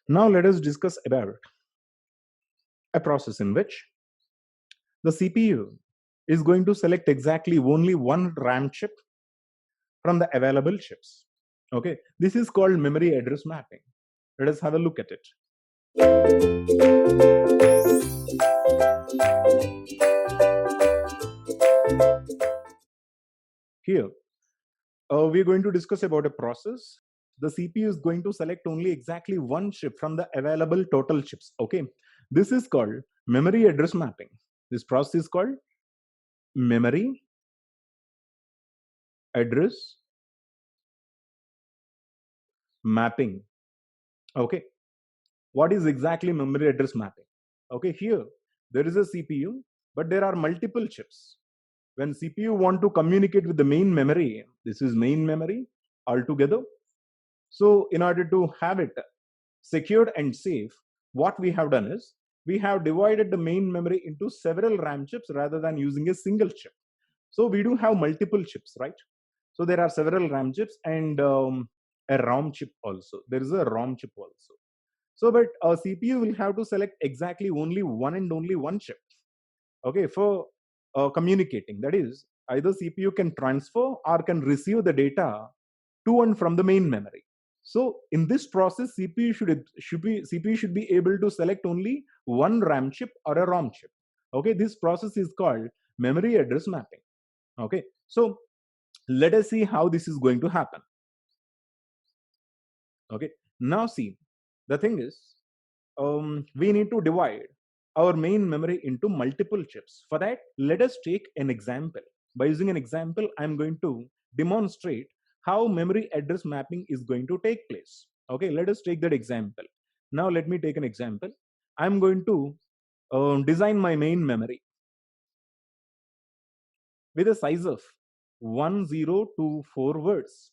Now let us discuss about a process in which the CPU is going to select exactly only one RAM chip from the available chips. Okay, this is called memory address mapping. Let us have a look at it. Here, we're going to discuss about a process. The CPU is going to select only exactly one chip from the available total chips. Okay, this is called memory address mapping. This process is called memory address mapping. Okay, what is exactly memory address mapping? Okay, here there is a CPU, but there are multiple chips. When CPU want to communicate with the main memory, this is main memory altogether. So in order to have it secured and safe, what we have done is we have divided the main memory into several RAM chips rather than using a single chip. So we do have multiple chips, right? So there are several RAM chips and a ROM chip also. There is a ROM chip also. So, but a CPU will have to select exactly only one and only one chip, okay, for communicating. That is, either CPU can transfer or can receive the data to and from the main memory. So, in this process, CPU should be able to select only one RAM chip or a ROM chip. Okay, this process is called memory address mapping. Okay, so let us see how this is going to happen. Okay, now see, the thing is, we need to divide our main memory into multiple chips. For that, let us take an example. By using an example, I'm going to demonstrate how memory address mapping is going to take place. Okay, let us take that example. Now let me take an example. I'm going to design my main memory with a size of 1024 words.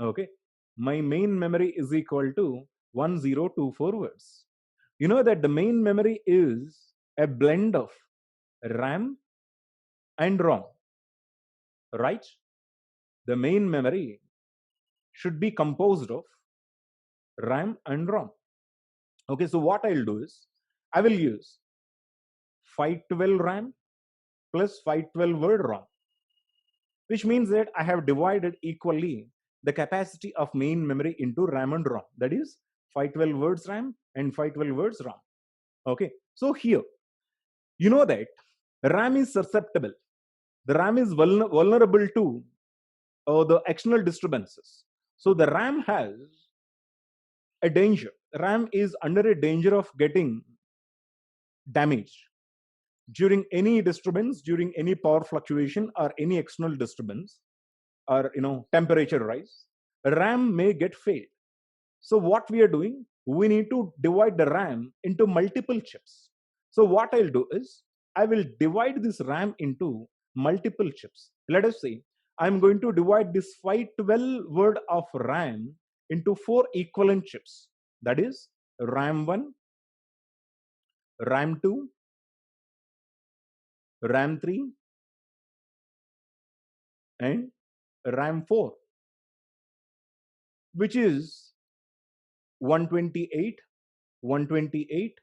Okay, my main memory is equal to 1024 words. You know that the main memory is a blend of RAM and ROM, right? The main memory should be composed of RAM and ROM. Okay, so what I'll do is I will use 512 RAM plus 512 word ROM, which means that I have divided equally the capacity of main memory into RAM and ROM. That is 512 words RAM and 512 words ROM. Okay, so here, you know that RAM is susceptible. The RAM is vulnerable to the external disturbances. So the RAM has a danger. RAM is under a danger of getting damaged during any disturbance, during any power fluctuation or any external disturbance or temperature rise. RAM may get failed. So what we are doing, we need to divide the RAM into multiple chips. So what I'll do is I will divide this RAM into multiple chips. Let us say I'm going to divide this 512 word of RAM into 4 equivalent chips. That is RAM 1, RAM 2, RAM 3, and RAM 4, which is 128, 128,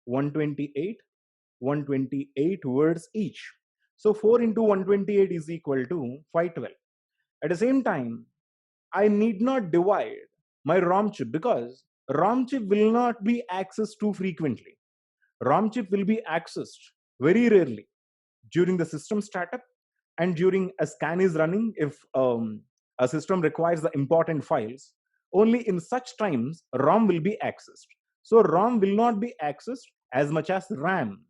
128, 128 words each. So 4 into 128 is equal to 512. At the same time, I need not divide my ROM chip because ROM chip will not be accessed too frequently. ROM chip will be accessed very rarely during the system startup and during a scan is running if a system requires the important files. Only in such times ROM will be accessed. So ROM will not be accessed as much as RAM.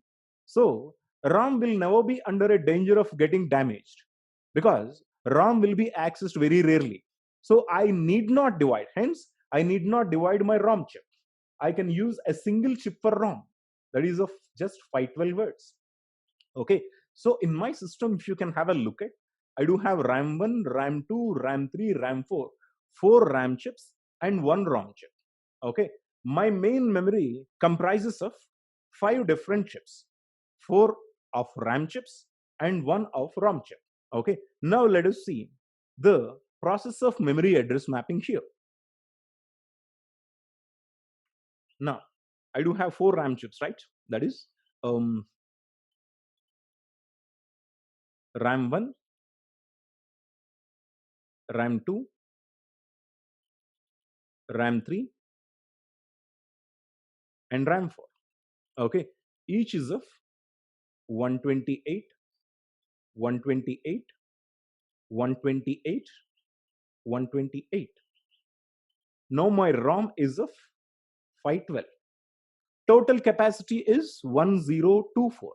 So ROM will never be under a danger of getting damaged because ROM will be accessed very rarely. So I need not divide. Hence, I need not divide my ROM chip. I can use a single chip for ROM that is of just 512 words. Okay, so in my system, if you can have a look at, I do have RAM 1, RAM 2, RAM 3, RAM 4, 4 RAM chips and 1 ROM chip. Okay, my main memory comprises of 5 different chips, 4 of RAM chips and 1 of ROM chip. Okay, now let us see the process of memory address mapping here. Now I do have 4 RAM chips, right? That is RAM 1, RAM 2, RAM 3, and RAM 4. Okay, each is of 128, 128, 128, 128. Now my ROM is of 512. Total capacity is 1024.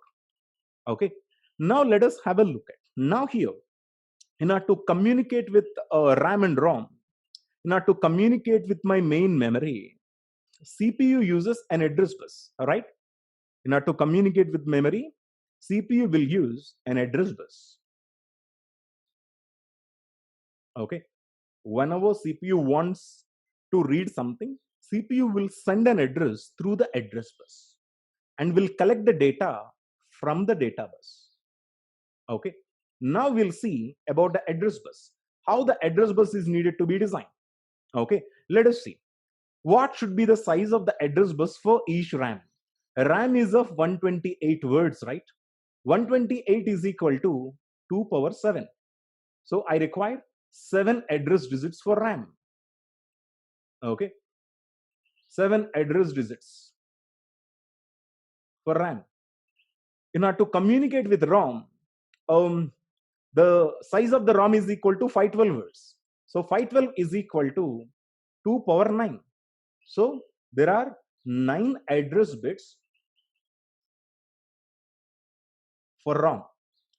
Okay, now let us have a look at. Now here, in order to communicate with RAM and ROM, in order to communicate with my main memory, CPU uses an address bus, all right? In order to communicate with memory, CPU will use an address bus. Okay, whenever CPU wants to read something, CPU will send an address through the address bus and will collect the data from the data bus. Okay, now we'll see about the address bus, how the address bus is needed to be designed. Okay, let us see. What should be the size of the address bus for each RAM? RAM is of 128 words, right? 128 is equal to 2 power 7. So I require 7 address digits for RAM. Okay, 7 address digits for RAM. In order to communicate with ROM, the size of the ROM is equal to 512 words. So 512 is equal to 2 power 9. So there are 9 address bits for ROM.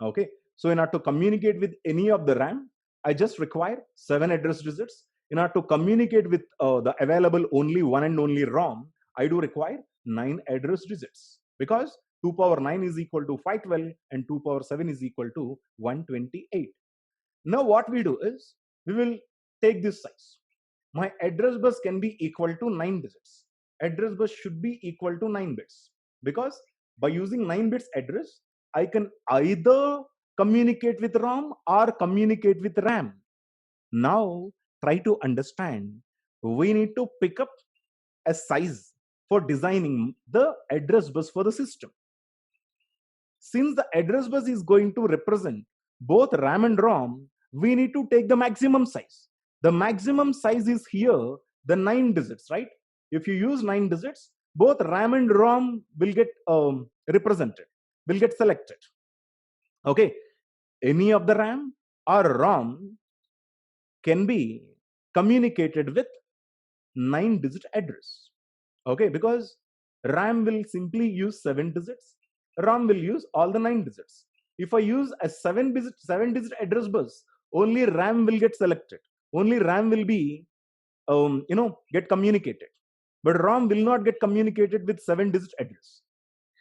Okay, so in order to communicate with any of the RAM, I just require 7 address digits. In order to communicate with the available only one and only ROM, I do require 9 address digits, because 2 power 9 is equal to 512 and 2 power 7 is equal to 128. Now what we do is, we will take this size. My address bus can be equal to 9 digits. Address bus should be equal to 9 bits, because by using 9 bits address, I can either communicate with ROM or communicate with RAM. Now try to understand, we need to pick up a size for designing the address bus for the system. Since the address bus is going to represent both RAM and ROM, we need to take the maximum size. The maximum size is here, the 9 digits, right? If you use 9 digits, both RAM and ROM will get represented, will get selected. Okay, any of the RAM or ROM can be communicated with 9-digit address. Okay, because RAM will simply use 7 digits, ROM will use all the 9 digits. If I use a 7-digit address bus, only RAM will get selected. Only RAM will be, get communicated. But ROM will not get communicated with 7-digit address.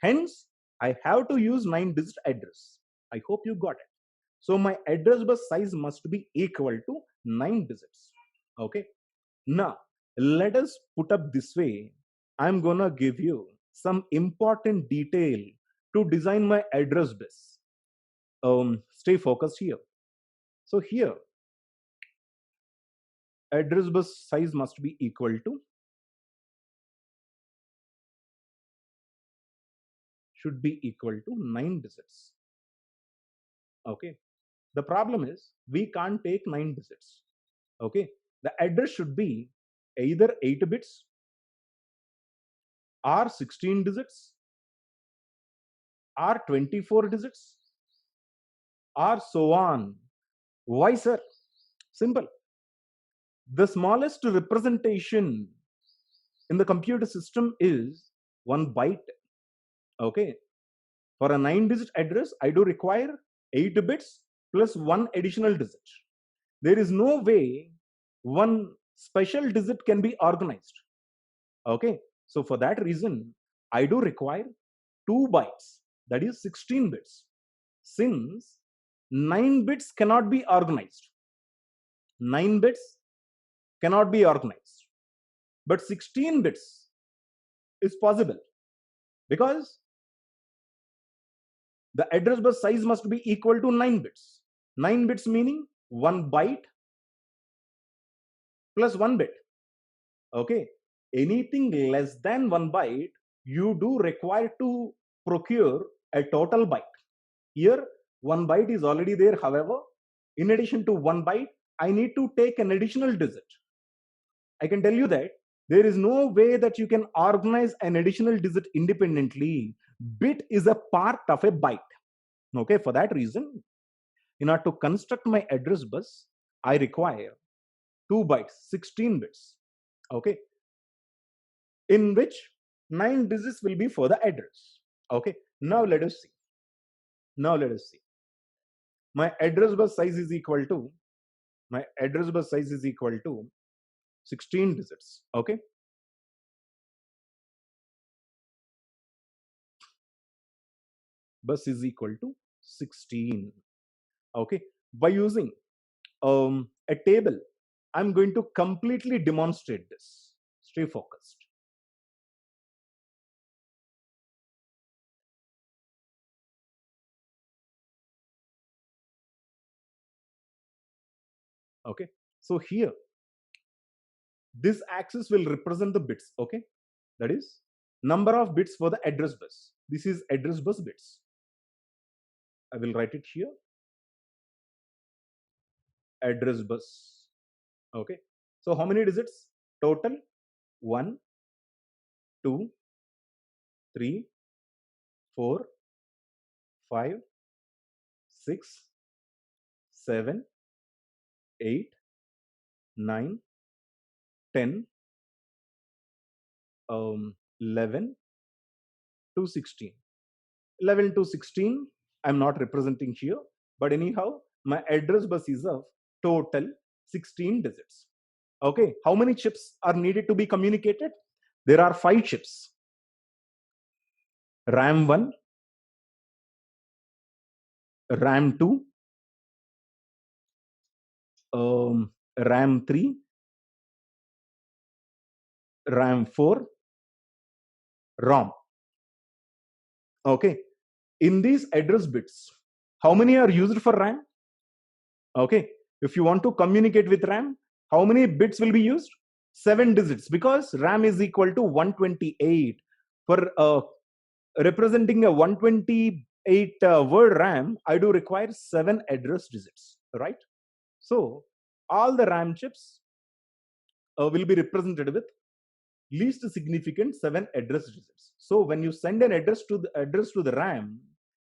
Hence, I have to use 9-digit address. I hope you got it. So my address bus size must be equal to 9 digits. Okay. Now, let us put up this way. I'm gonna give you some important detail to design my address bus. Stay focused here. So here, address bus size must be equal to, should be equal to 9 digits. Okay. The problem is, we can't take 9 digits. Okay. The address should be either 8 bits or 16 digits or 24 digits or so on. Why, sir? Simple. The smallest representation in the computer system is 1 byte. Okay. For a 9-digit address, I do require 8 bits plus 1 additional digit. There is no way one special digit can be organized. Okay. So for that reason, I do require 2 bytes, that is 16 bits. Since 9 bits cannot be organized, 9 bits cannot be organized, but 16 bits is possible, because the address bus size must be equal to 9 bits. 9 bits meaning 1 byte plus 1 bit. Okay. anything less than 1 byte, you do require to procure a total byte. Here, 1 byte is already there. However, in addition to 1 byte, I need to take an additional digit. I can tell you that there is no way that you can organize an additional digit independently. Bit is a part of a byte. Okay, for that reason, in order to construct my address bus, I require 2 bytes, 16 bits. Okay, in which 9 digits will be for the address. Okay, now let us see. My address bus size is equal to 16 digits. Okay, bus is equal to 16. Okay, by using a table, I'm going to completely demonstrate this. Stay focused. Okay, so here this axis will represent the bits. Okay, that is number of bits for the address bus. This is address bus bits. I will write it here. Address bus. Okay, so how many digits total? 1, 2, 3, 4, 5, 6, 7, 8, 9, 10, 11 to 16. 11 to 16 I'm not representing here, but anyhow my address bus is of total 16 digits. Okay, how many chips are needed to be communicated? There are 5 chips. RAM 1, RAM 2, RAM 3, RAM 4, ROM. Okay, in these address bits, how many are used for RAM? Okay, if you want to communicate with RAM, how many bits will be used? 7 digits, because RAM is equal to 128. For representing a 128 word RAM, I do require 7 address digits, right? So all the RAM chips will be represented with least significant 7 address digits. So when you send an address to the RAM,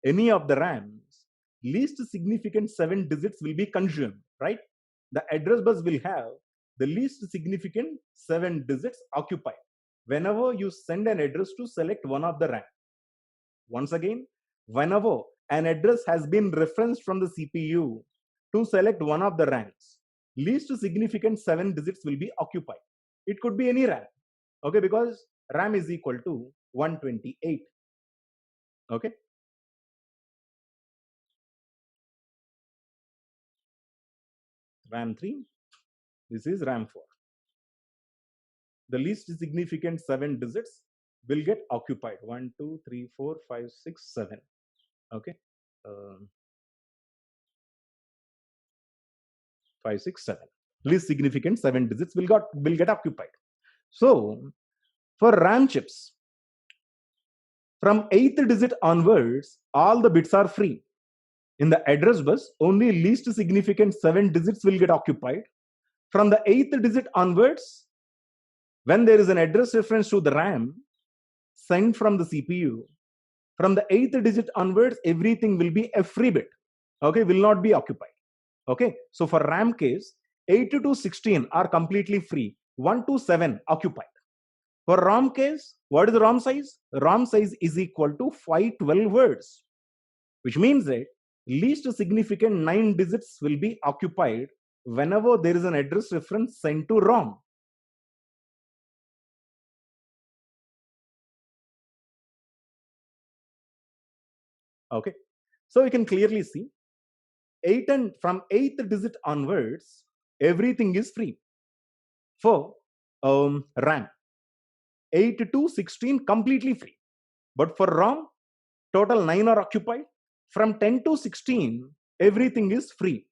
any of the RAMs, least significant 7 digits will be consumed, right? The address bus will have the least significant 7 digits occupied whenever you send an address to select one of the RAM. Once again, whenever an address has been referenced from the CPU to select one of the RAMs, least significant 7 digits will be occupied. It could be any RAM. Okay, because RAM is equal to 128. Okay, RAM 3, this is RAM 4. The least significant 7 digits will get occupied. 1, 2, 3, 4, 5, 6, 7. Okay, 5, 6, 7. Least significant 7 digits will get occupied. So for RAM chips, from 8th digit onwards, all the bits are free. In the address bus, only least significant 7 digits will get occupied. From the 8th digit onwards, when there is an address reference to the RAM sent from the CPU, from the 8th digit onwards, everything will be a free bit. Okay, will not be occupied. Okay, so for RAM case, 8 to 16 are completely free. 1 to 7 occupied. For ROM case, what is the ROM size? ROM size is equal to 512 words, which means that least significant 9 digits will be occupied whenever there is an address reference sent to ROM. Okay, so you can clearly see from 8th digit onwards, everything is free. For RAM, 8 to 16 completely free, but for ROM, total 9 are occupied. From 10 to 16, everything is free.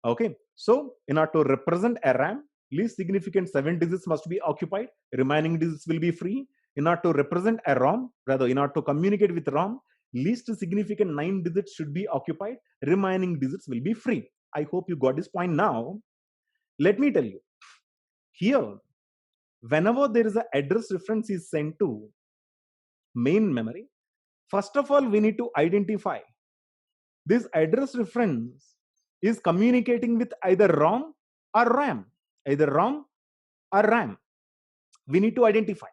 Okay, so in order to represent a RAM, least significant 7 digits must be occupied, remaining digits will be free. In order to represent a ROM, rather in order to communicate with ROM, least significant 9 digits should be occupied, remaining digits will be free. I hope you got this point now. Let me tell you, here, whenever there is an address reference is sent to main memory, first of all, we need to identify this address reference is communicating with either ROM or RAM, either ROM or RAM. We need to identify.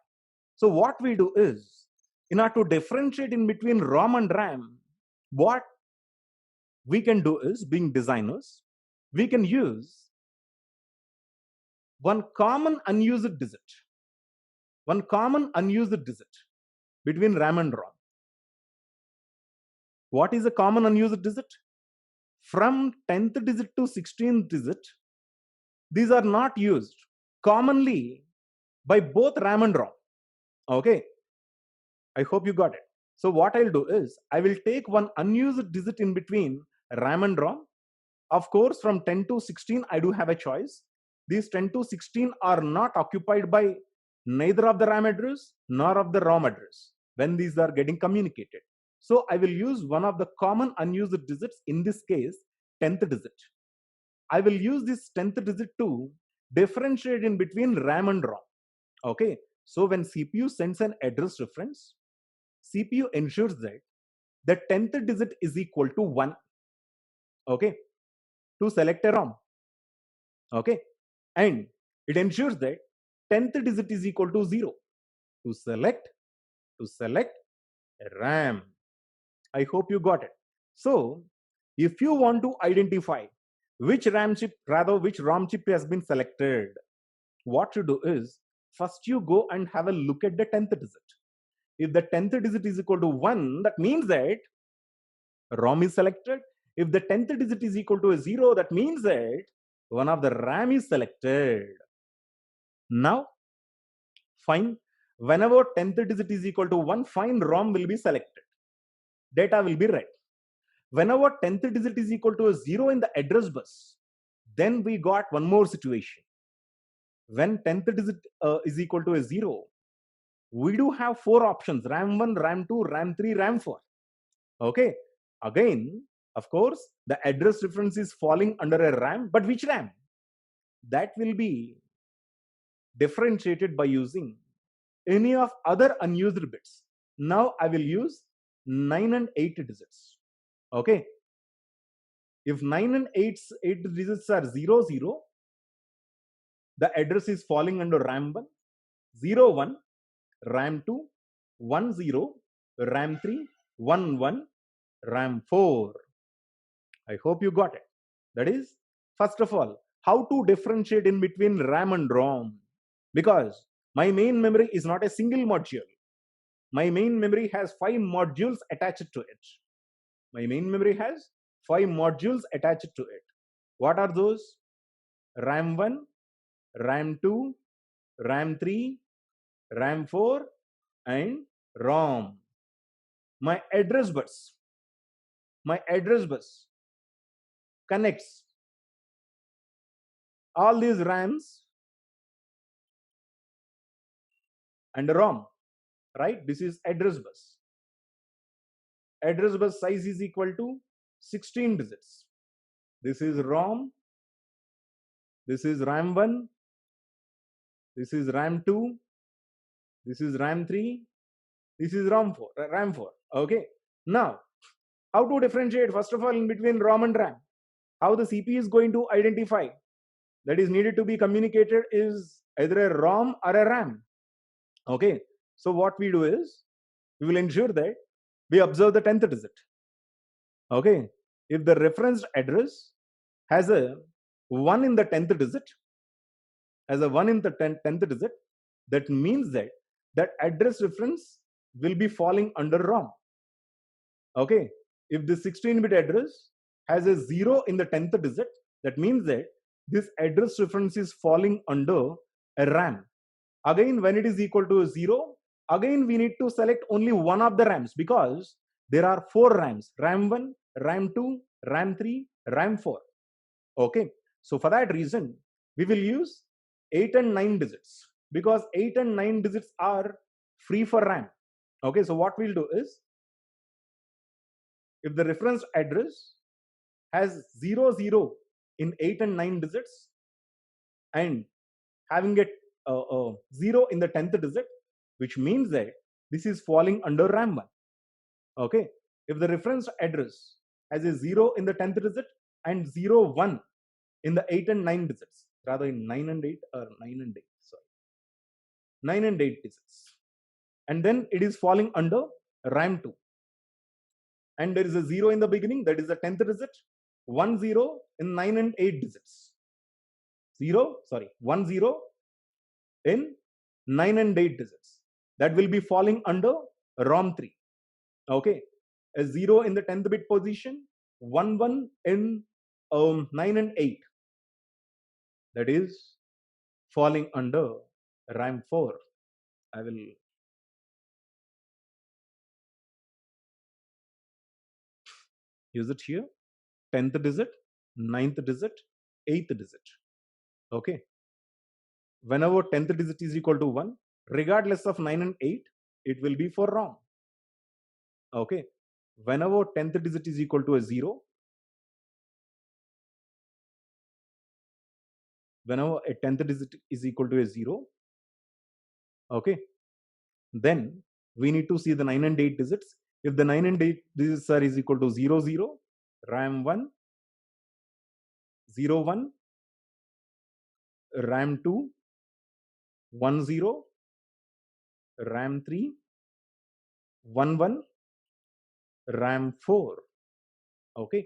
So what we do is, in order to differentiate in between ROM and RAM, what we can do is, being designers, we can use one common unused digit between RAM and ROM. What is a common unused digit? From 10th digit to 16th digit, these are not used commonly by both RAM and ROM. Okay, I hope you got it. So what I'll do is, I will take one unused digit in between RAM and ROM. Of course, from 10 to 16, I do have a choice. These 10 to 16 are not occupied by neither of the RAM address nor of the ROM address when these are getting communicated. So I will use one of the common unused digits, in this case, 10th digit. I will use this 10th digit to differentiate in between RAM and ROM. Okay, so when CPU sends an address reference, CPU ensures that the 10th digit is equal to 1. Okay, to select a ROM. Okay, and it ensures that 10th digit is equal to 0 to select RAM. I hope you got it. So if you want to identify which RAM chip, rather which ROM chip has been selected, what you do is, first you go and have a look at the 10th digit. If the 10th digit is equal to 1, that means that ROM is selected. If the 10th digit is equal to a 0, that means that one of the RAM is selected. Now, fine. Whenever 10th digit is equal to 1, fine, ROM will be selected. Data will be read. Whenever 10th digit is equal to a 0 in the address bus, then we got one more situation. When 10th digit is equal to a 0, we do have 4 options: RAM 1, RAM 2, RAM 3, RAM 4. Okay. Again, of course, the address reference is falling under a RAM, but which RAM? That will be differentiated by using any of other unused bits. Now I will use 9 and 8 digits. Okay. If 9 and 8 digits are 0, 0, the address is falling under RAM 1, 0, 1, RAM 2, 1, 0, RAM 3, 1, 1, RAM 4. I hope you got it. That is, first of all, how to differentiate in between RAM and ROM. Because my main memory is not a single module. My main memory has 5 modules attached to it. My main memory has 5 modules attached to it. What are those? RAM 1, RAM 2, RAM 3, RAM 4, and ROM. My address bus connects all these RAMs and ROM, right? This is address bus. Address bus size is equal to 16 digits. This is ROM, this is RAM 1, this is RAM 2, this is RAM 3, this is RAM 4. Okay. Now, how to differentiate, first of all, in between ROM and RAM? How the CPU is going to identify that is needed to be communicated is either a ROM or a RAM. Okay. So what we do is, we will ensure that we observe the 10th digit. Okay. If the referenced address has a 1 in the 10th digit, that means that that address reference will be falling under ROM. Okay. If the 16-bit address has a 0 in the 10th digit, that means that this address reference is falling under a RAM. Again, when it is equal to 0, again we need to select only one of the RAMs, because there are 4 RAMs: RAM 1, RAM 2, RAM 3, RAM 4. Okay. So for that reason, we will use 8 and 9 digits, because 8 and 9 digits are free for RAM. Okay, so what we'll do is, if the reference address has 00 in 8 and 9 digits and having it 0 in the 10th digit, which means that this is falling under RAM 1. Okay, if the reference address has a 0 in the 10th digit and 01 in the 8 and 9 digits, rather in 9 and 8 or 9 and 8, sorry, 9 and 8 digits, and then it is falling under RAM 2. And there is a 0 in the beginning, that is the 10th digit, 10 in 9 and 8 digits. 10 in 9 and 8 digits. That will be falling under ROM 3. Okay, a 0 in the 10th bit position, 11 in 9 and 8. That is falling under RAM 4. I will use it here. 10th digit, 9th digit, 8th digit. Okay. Whenever 10th digit is equal to 1, regardless of 9 and 8, it will be for ROM. Okay. Whenever 10th digit is equal to a 0, whenever a 10th digit is equal to a 0, okay, then we need to see the 9 and 8 digits. If the 9 and 8 digits are is equal to 00, RAM 1, 01, RAM 2, 10, RAM 3, 11, RAM 4. Okay,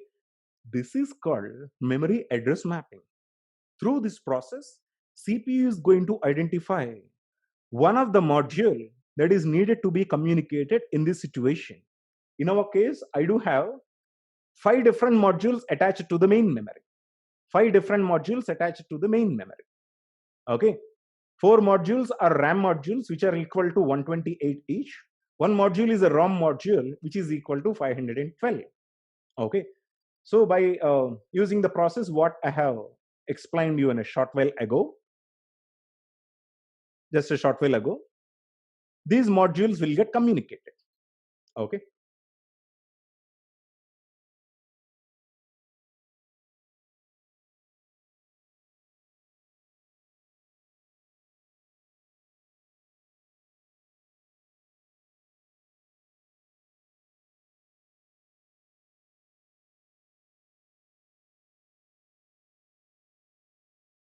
this is called memory address mapping. Through this process, CPU is going to identify one of the module that is needed to be communicated in this situation. In our case, I do have 5 different modules attached to the main memory. 5 different modules attached to the main memory. Okay, 4 modules are RAM modules, which are equal to 128 each. One module is a ROM module, which is equal to 512. Okay, so by using the process what I have explained you in a short while ago, just a short while ago, these modules will get communicated. Okay,